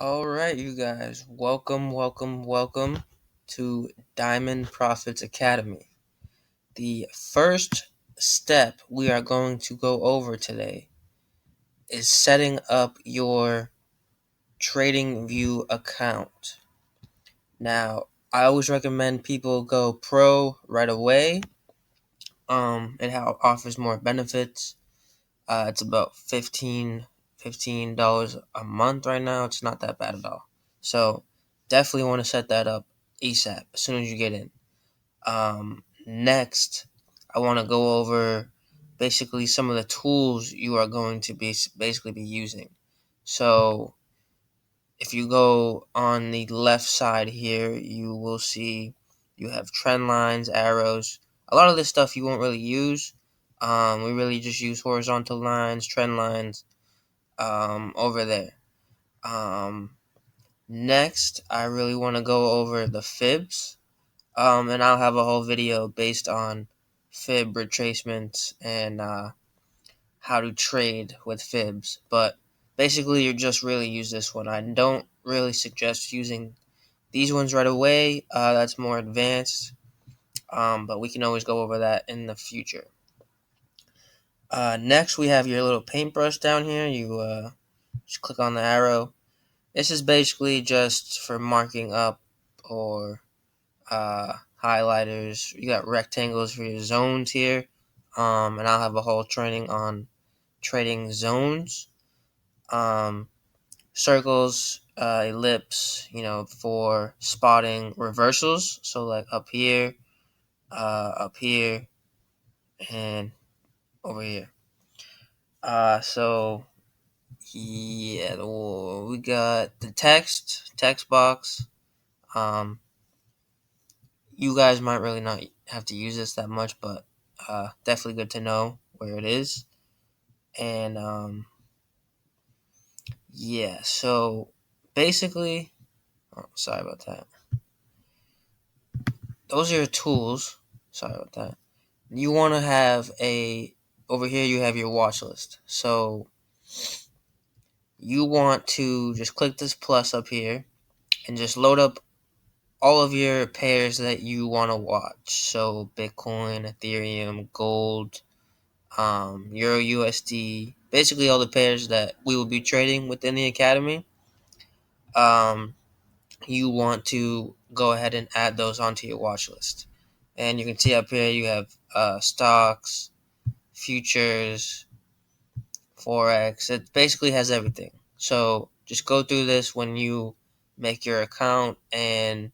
All right, you guys, welcome to Diamond Profits Academy. The first step we are going to go over today is setting up your TradingView account. Now, I always recommend people go pro right away. It offers more benefits. It's about $15 a month right now. It's not that bad at all. So definitely want to set that up ASAP as soon as you get in. Next, I want to go over basically some of the tools you are going to be using. So if you go on the left side here, you will see you have trend lines, arrows. A lot of this stuff you won't really use. We really just use horizontal lines, trend lines over there. Next, I really want to go over the fibs. And I'll have a whole video based on fib retracements and how to trade with fibs. But basically, you just really use this one. I don't really suggest using these ones right away. That's more advanced. But we can always go over that in the future. Next, we have your little paintbrush down here. You just click on the arrow. This is basically just for marking up or highlighters. You got rectangles for your zones here. And I'll have a whole training on trading zones. Circles, ellipse, for spotting reversals. So like up here, and over here. So yeah, we got the text box. You guys might really not have to use this that much, but definitely good to know where it is. And yeah, so basically, sorry about that. Those are your tools. Sorry about that. You want to have over here you have your watch list. So you want to just click this plus up here and just load up all of your pairs that you want to watch. So Bitcoin, Ethereum, gold, Euro USD, basically all the pairs that we will be trading within the academy. You want to go ahead and add those onto your watch list. And you can see up here you have stocks, futures, forex. It basically has everything. So just go through this when you make your account and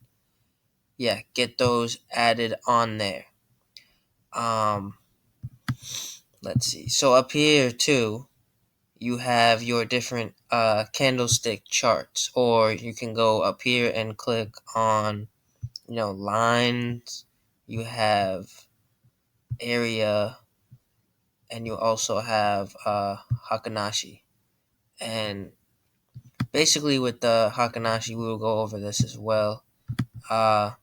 get those added on there. Let's see. So up here too, you have your different candlestick charts, or you can go up here and click on lines. You have area, and you also have Hakanashi. And basically with the Hakanashi, we will go over this as well. A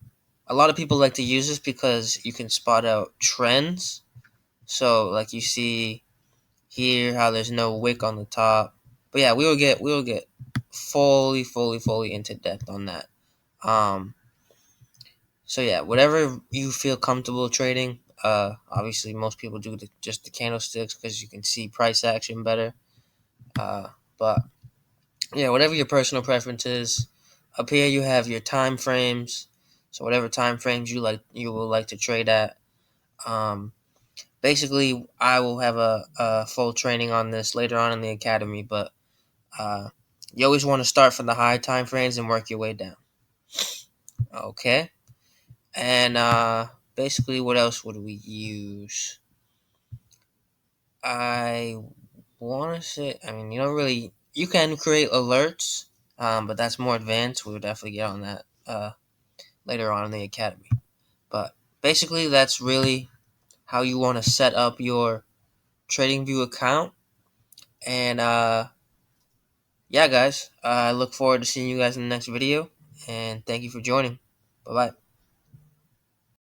lot of people like to use this because you can spot out trends. So like you see here how there's no wick on the top. But yeah, we will get fully into depth on that. So yeah, whatever you feel comfortable trading. Obviously most people do just the candlesticks because you can see price action better. But yeah, whatever your personal preference is. Up here you have your time frames. So whatever time frames you will like to trade at. Basically, I will have a full training on this later on in the academy, but you always want to start from the high time frames and work your way down. Okay, and basically, what else would we use? I want to say, you don't really. You can create alerts, but that's more advanced. We'll definitely get on that later on in the academy. But basically, that's really how you want to set up your TradingView account. And yeah, guys, I look forward to seeing you guys in the next video. And thank you for joining. Bye bye.